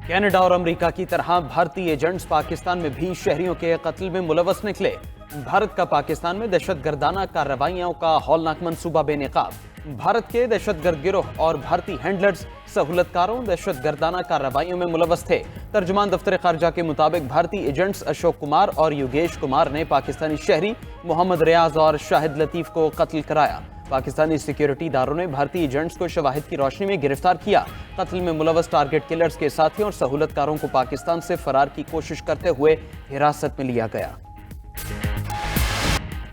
Canada اور امریکہ کی طرح بھارتی ایجنٹس پاکستان میں بھی شہریوں کے قتل میں ملوث نکلے۔ بھارت کا پاکستان میں دہشت گردانہ کارروائیوں کا ہولناک منصوبہ بے نقاب۔ بھارت کے دہشت گرد گروہ اور بھارتی ہینڈلرز سہولت کاروں دہشت گردانہ کارروائیوں میں ملوث تھے۔ ترجمان دفتر خارجہ کے مطابق بھارتی ایجنٹس اشوک کمار اور یوگیش کمار نے پاکستانی شہری محمد ریاض اور شاہد لطیف کو قتل کرایا۔ پاکستانی سیکیورٹی اداروں نے بھارتی ایجنٹس کو شواہد کی روشنی میں گرفتار کیا۔ قتل میں ملوث ٹارگٹ کلرز کے ساتھیوں اور سہولت کاروں کو پاکستان سے فرار کی کوشش کرتے ہوئے حراست میں لیا گیا۔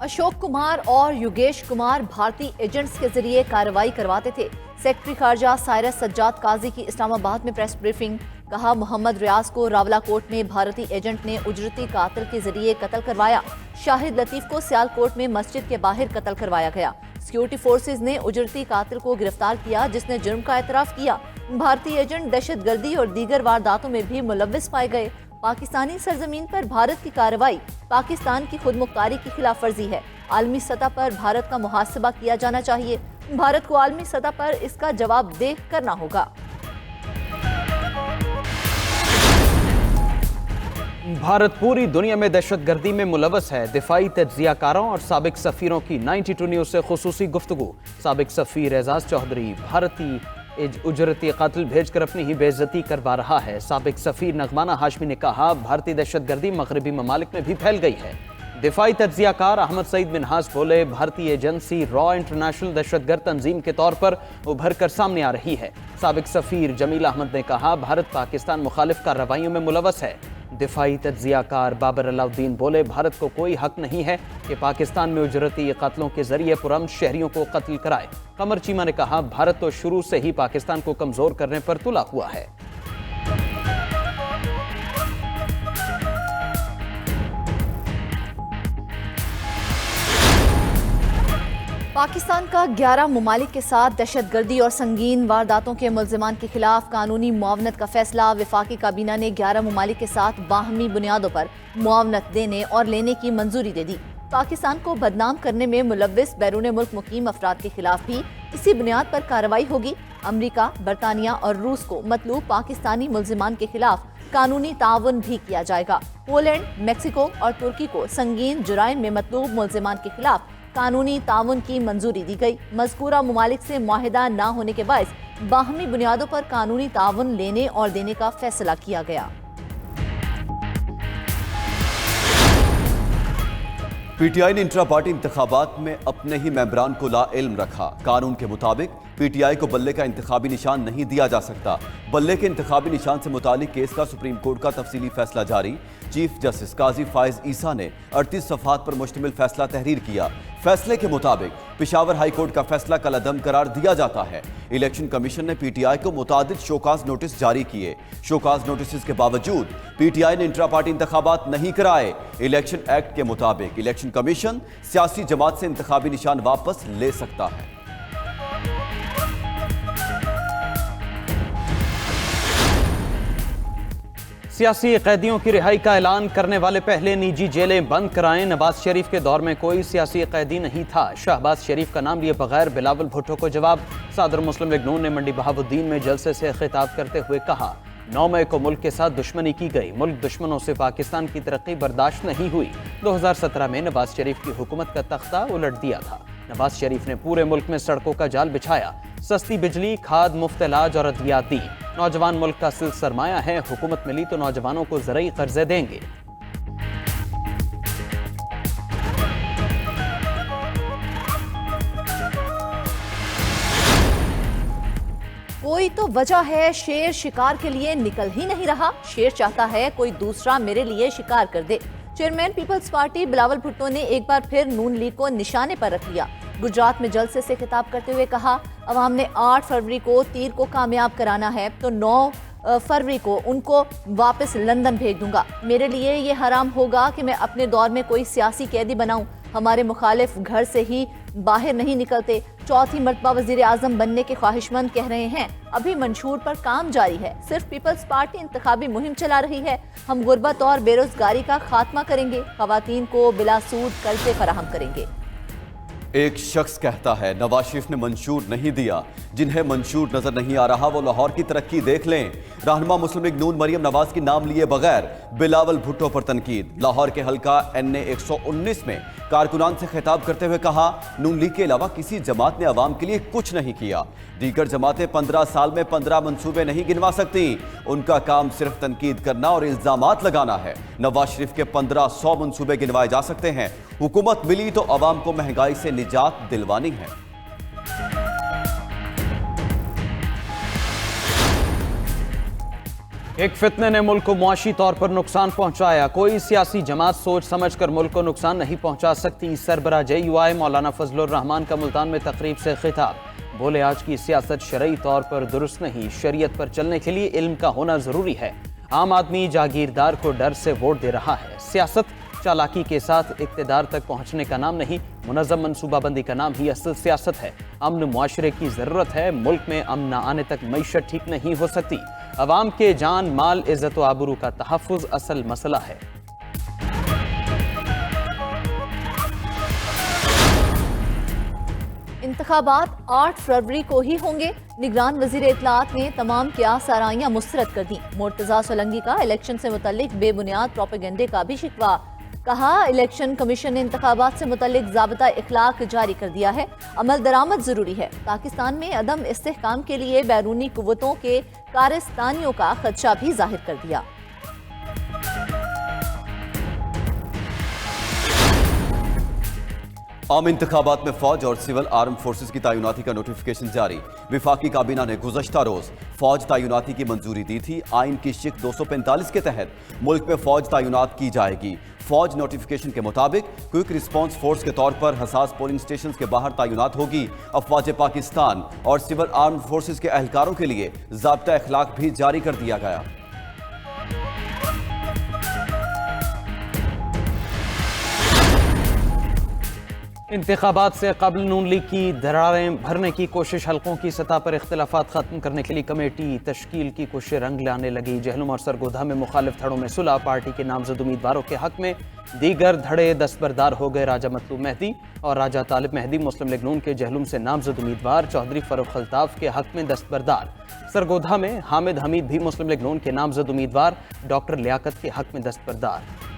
اشوک کمار اور یوگیش کمار بھارتی ایجنٹس کے ذریعے کارروائی کرواتے تھے۔ سیکرٹری خارجہ سائرس سجاد قاضی کی اسلام آباد میں پریس بریفنگ۔ کہا، محمد ریاض کو راولہ کوٹ میں بھارتی ایجنٹ نے اجرتی قاتل کے ذریعے قتل کروایا۔ شاہد لطیف کو سیال کوٹ میں مسجد کے باہر قتل کروایا گیا۔ سیکیورٹی فورسز نے اجرتی قاتل کو گرفتار کیا جس نے جرم کا اعتراف کیا۔ بھارتی ایجنٹ دہشت گردی اور دیگر وارداتوں میں بھی ملوث پائے گئے۔ پاکستانی سرزمین پر بھارت کی کارروائی پاکستان کی خود مختاری کی خلاف ورزی ہے۔ عالمی سطح پر بھارت کا محاسبہ کیا جانا چاہیے۔ بھارت کو عالمی سطح پر اس کا جواب دہ کرنا ہوگا۔ بھارت پوری دنیا میں دہشت گردی میں ملوث ہے۔ دفاعی تجزیہ کاروں اور سابق سفیروں کی 92 نیوز سے خصوصی گفتگو۔ سابق سفیر اعزاز چودھری بھارتی اجرتی قاتل بھیج کر اپنی ہی بے عزتی کروا رہا ہے۔ سابق سفیر نغمانہ ہاشمی نے کہا، بھارتی دہشت گردی مغربی ممالک میں بھی پھیل گئی ہے۔ دفاعی تجزیہ کار احمد سعید منہاس بولے، بھارتی ایجنسی را انٹرنیشنل دہشت گرد تنظیم کے طور پر ابھر کر سامنے آ رہی ہے۔ سابق سفیر جمیل احمد نے کہا، بھارت پاکستان مخالف کارروائیوں میں ملوث ہے۔ دفاعی تجزیہ کار بابر علاؤدین بولے، بھارت کو کوئی حق نہیں ہے کہ پاکستان میں اجرتی قتلوں کے ذریعے پرامن شہریوں کو قتل کرائے۔ قمر چیمہ نے کہا، بھارت تو شروع سے ہی پاکستان کو کمزور کرنے پر تلا ہوا ہے۔ پاکستان کا 11 ممالک کے ساتھ دہشت گردی اور سنگین وارداتوں کے ملزمان کے خلاف قانونی معاونت کا فیصلہ۔ وفاقی کابینہ نے 11 ممالک کے ساتھ باہمی بنیادوں پر معاونت دینے اور لینے کی منظوری دے دی۔ پاکستان کو بدنام کرنے میں ملوث بیرون ملک مقیم افراد کے خلاف بھی اسی بنیاد پر کارروائی ہوگی۔ امریکہ، برطانیہ اور روس کو مطلوب پاکستانی ملزمان کے خلاف قانونی تعاون بھی کیا جائے گا۔ پولینڈ، میکسیکو اور ترکی کو سنگین جرائم میں مطلوب ملزمان کے خلاف قانونی تعاون کی منظوری دی گئی۔ مذکورہ ممالک سے معاہدہ نہ ہونے کے باعث باہمی بنیادوں پر قانونی تعاون لینے اور دینے کا فیصلہ کیا گیا۔ پی ٹی آئی نے انٹرا پارٹی انتخابات میں اپنے ہی ممبران کو لا علم رکھا۔ قانون کے مطابق پی ٹی آئی کو بلے کا انتخابی نشان نہیں دیا جا سکتا۔ بلے کے انتخابی نشان سے متعلق کیس کا سپریم کورٹ کا تفصیلی فیصلہ جاری۔ چیف جسٹس قاضی فائز عیسیٰ نے 38 صفحات پر مشتمل فیصلہ تحریر کیا۔ فیصلے کے مطابق پشاور ہائی کورٹ کا فیصلہ کالعدم قرار دیا جاتا ہے۔ الیکشن کمیشن نے پی ٹی آئی کو متعدد شوکاز نوٹس جاری کیے۔ شوکاز نوٹسز کے باوجود پی ٹی آئی نے انٹرا پارٹی انتخابات نہیں کرائے۔ الیکشن ایکٹ کے مطابق الیکشن کمیشن سیاسی جماعت سے انتخابی نشان واپس لے سکتا ہے۔ سیاسی قیدیوں کی رہائی کا اعلان کرنے والے پہلے نجی جیلیں بند کرائیں۔ نواز شریف کے دور میں کوئی سیاسی قیدی نہیں تھا۔ شہباز شریف کا نام لیے بغیر بلاول بھٹو کو جواب۔ صدر مسلم لیگ نون نے منڈی بہاؤالدین میں جلسے سے خطاب کرتے ہوئے کہا، 9 مئی کو ملک کے ساتھ دشمنی کی گئی۔ ملک دشمنوں سے پاکستان کی ترقی برداشت نہیں ہوئی۔ 2017 میں نواز شریف کی حکومت کا تختہ الٹ دیا تھا۔ نواز شریف نے پورے ملک میں سڑکوں کا جال بچھایا، سستی بجلی، کھاد، مفت علاج اور ادویات دی۔ نوجوان ملک کا اصل سرمایہ ہے، حکومت ملی تو نوجوانوں کو زرعی قرضے دیں گے۔ کوئی تو وجہ ہے، شیر شکار کے لیے نکل ہی نہیں رہا۔ شیر چاہتا ہے کوئی دوسرا میرے لیے شکار کر دے۔ Chairman Peoples Party Bilawal Bhutto نے ایک بار پھر نون لیگ کو نشانے پر رکھ لیا۔ گجرات میں جلسے سے خطاب کرتے ہوئے کہا، عوام نے 8 فروری کو تیر کو کامیاب کرانا ہے تو 9 فروری کو ان کو واپس لندن بھیج دوں گا۔ میرے لیے یہ حرام ہوگا کہ میں اپنے دور میں کوئی سیاسی قیدی بناؤں۔ ہمارے مخالف گھر سے ہی باہر نہیں نکلتے۔ چوتھی مرتبہ وزیر اعظم بننے کے خواہش مند کہہ رہے ہیں، ابھی منشور پر کام جاری ہے۔ صرف پیپلز پارٹی انتخابی مہم چلا رہی ہے۔ ہم غربت اور بے روزگاری کا خاتمہ کریں گے، خواتین کو بلا سود قرضے فراہم کریں گے۔ ایک شخص کہتا ہے نواز شریف نے منشور نہیں دیا، جنہیں منشور نظر نہیں آ رہا وہ لاہور کی ترقی دیکھ لیں۔ رہنما مسلم لیگ نون مریم نواز کی نام لیے بغیر بلاول بھٹو پر تنقید۔ لاہور کے حلقہ NA 119 میں کارکنان سے خطاب کرتے ہوئے کہا نون لیگ کے علاوہ کسی جماعت نے عوام کے لیے کچھ نہیں کیا۔ دیگر جماعتیں 15 سال میں 15 منصوبے نہیں گنوا سکتی، ان کا کام صرف تنقید کرنا اور الزامات لگانا ہے۔ نواز شریف کے 1500 منصوبے گنوائے جا سکتے ہیں، حکومت ملی تو عوام کو مہنگائی سے نجات دلوانی ہے۔ ایک فتنے نے ملک کو معاشی طور پر نقصان پہنچایا، کوئی سیاسی جماعت سوچ سمجھ کر ملک کو نقصان نہیں پہنچا سکتی۔ سربراہ JUI مولانا فضل الرحمان کا ملتان میں تقریب سے خطاب، بولے آج کی سیاست شرعی طور پر درست نہیں، شریعت پر چلنے کے لیے علم کا ہونا ضروری ہے۔ عام آدمی جاگیردار کو ڈر سے ووٹ دے رہا ہے۔ سیاست چالاکی کے ساتھ اقتدار تک پہنچنے کا نام نہیں، منظم منصوبہ بندی کا نام ہی اصل سیاست ہے۔ امن معاشرے کی ضرورت ہے، ملک میں امن نہ آنے تک معیشت ٹھیک نہیں ہو سکتی۔ عوام کے جان مال عزت و آبرو کا تحفظ اصل مسئلہ ہے۔ انتخابات 8 فروری کو ہی ہوں گے، نگران وزیر اطلاعات نے تمام قیاس آرائیاں مسترد کر دیں۔ مرتضیٰ سولنگی کا الیکشن سے متعلق بے بنیاد پروپیگنڈے کا بھی شکوہ، کہا الیکشن کمیشن نے انتخابات سے متعلق ضابطہ اخلاق جاری کر دیا ہے، عمل درآمد ضروری ہے۔ پاکستان میں عدم استحکام کے لیے بیرونی قوتوں کے کارستانیوں کا خدشہ بھی ظاہر کر دیا۔ عام انتخابات میں فوج اور سول آرم فورسز کی تعیناتی کا نوٹیفیکیشن جاری۔ وفاقی کابینہ نے گزشتہ روز فوج تعیناتی کی منظوری دی تھی۔ آئین کی شق 245 کے تحت ملک میں فوج تعینات کی جائے گی۔ فوج نوٹیفیکیشن کے مطابق کوئک رسپانس فورس کے طور پر حساس پولنگ سٹیشنز کے باہر تعینات ہوگی۔ افواج پاکستان اور سول آرم فورسز کے اہلکاروں کے لیے ضابطہ اخلاق بھی جاری کر دیا گیا۔ انتخابات سے قبل نون لیگ کی دراریں بھرنے کی کوشش، حلقوں کی سطح پر اختلافات ختم کرنے کے لیے کمیٹی تشکیل کی کوشش رنگ لانے لگی۔ جہلم اور سرگودھا میں مخالف دھڑوں میں صلح، پارٹی کے نامزد امیدواروں کے حق میں دیگر دھڑے دستبردار ہو گئے۔ راجہ مطلوب مہدی اور راجہ طالب مہدی مسلم لیگ نون کے جہلم سے نامزد امیدوار، چودھری فاروق الطاف کے حق میں دستبردار۔ سرگودھا میں حامد حمید بھی مسلم لیگ نون کے نامزد امیدوار، ڈاکٹر لیاقت کے حق میں دستبردار۔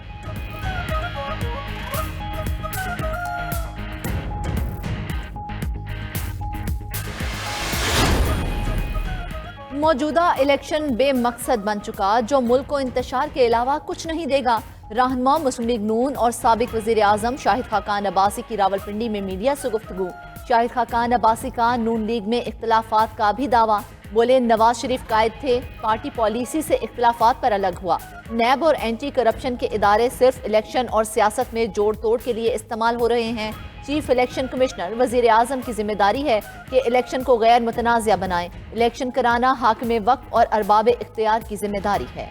موجودہ الیکشن بے مقصد بن چکا، جو ملک کو انتشار کے علاوہ کچھ نہیں دے گا۔ رہنما مسلم لیگ نون اور سابق وزیر اعظم شاہد خاقان عباسی کی راولپنڈی میں میڈیا سے گفتگو۔ شاہد خاقان عباسی کا نون لیگ میں اختلافات کا بھی دعویٰ، بولے نواز شریف قائد تھے، پارٹی پالیسی سے اختلافات پر الگ ہوا۔ نیب اور اینٹی کرپشن کے ادارے صرف الیکشن اور سیاست میں جوڑ توڑ کے لیے استعمال ہو رہے ہیں۔ چیف الیکشن کمشنر وزیر اعظم کی ذمہ داری ہے کہ الیکشن کو غیر متنازع بنائیں۔ الیکشن کرانا حاکم وقت اور ارباب اختیار کی ذمہ داری ہے۔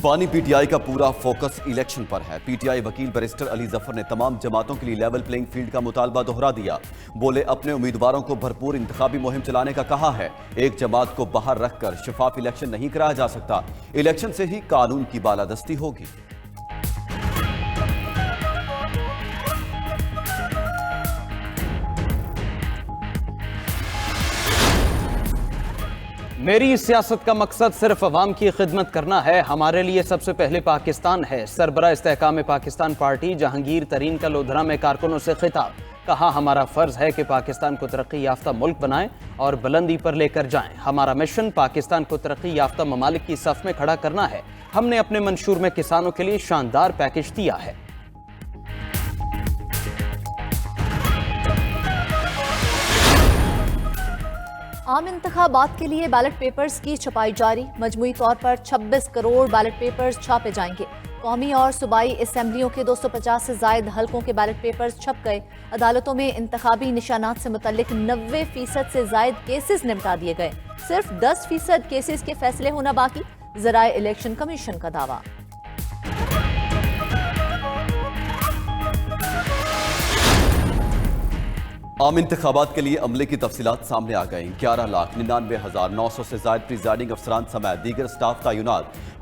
بانی PTI کا پورا فوکس الیکشن پر ہے۔ PTI وکیل بیرسٹر علی ظفر نے تمام جماعتوں کے لیے لیول پلینگ فیلڈ کا مطالبہ دہرا دیا۔ بولے اپنے امیدواروں کو بھرپور انتخابی مہم چلانے کا کہا ہے۔ ایک جماعت کو باہر رکھ کر شفاف الیکشن نہیں کرایا جا سکتا، الیکشن سے ہی قانون کی بالادستی ہوگی۔ میری سیاست کا مقصد صرف عوام کی خدمت کرنا ہے، ہمارے لیے سب سے پہلے پاکستان ہے۔ سربراہ استحکام پاکستان پارٹی جہانگیر ترین کا لودھرا میں کارکنوں سے خطاب، کہا ہمارا فرض ہے کہ پاکستان کو ترقی یافتہ ملک بنائیں اور بلندی پر لے کر جائیں۔ ہمارا مشن پاکستان کو ترقی یافتہ ممالک کی صف میں کھڑا کرنا ہے۔ ہم نے اپنے منشور میں کسانوں کے لیے شاندار پیکج دیا ہے۔ عام انتخابات کے لیے بیلٹ پیپرز کی چھپائی جاری، مجموعی طور پر 26 کروڑ بیلٹ پیپرز چھاپے جائیں گے۔ قومی اور صوبائی اسمبلیوں کے 250 سے زائد حلقوں کے بیلٹ پیپرز چھپ گئے۔ عدالتوں میں انتخابی نشانات سے متعلق 90% سے زائد کیسز نمٹا دیے گئے، صرف 10% کیسز کے فیصلے ہونا باقی، ذرائع الیکشن کمیشن کا دعویٰ۔ عام انتخابات کے لیے عملے کی تفصیلات سامنے آ گئیں۔ 11,99,900 سے زائد پریزائڈنگ افسران سمیت دیگر سٹاف تعینات۔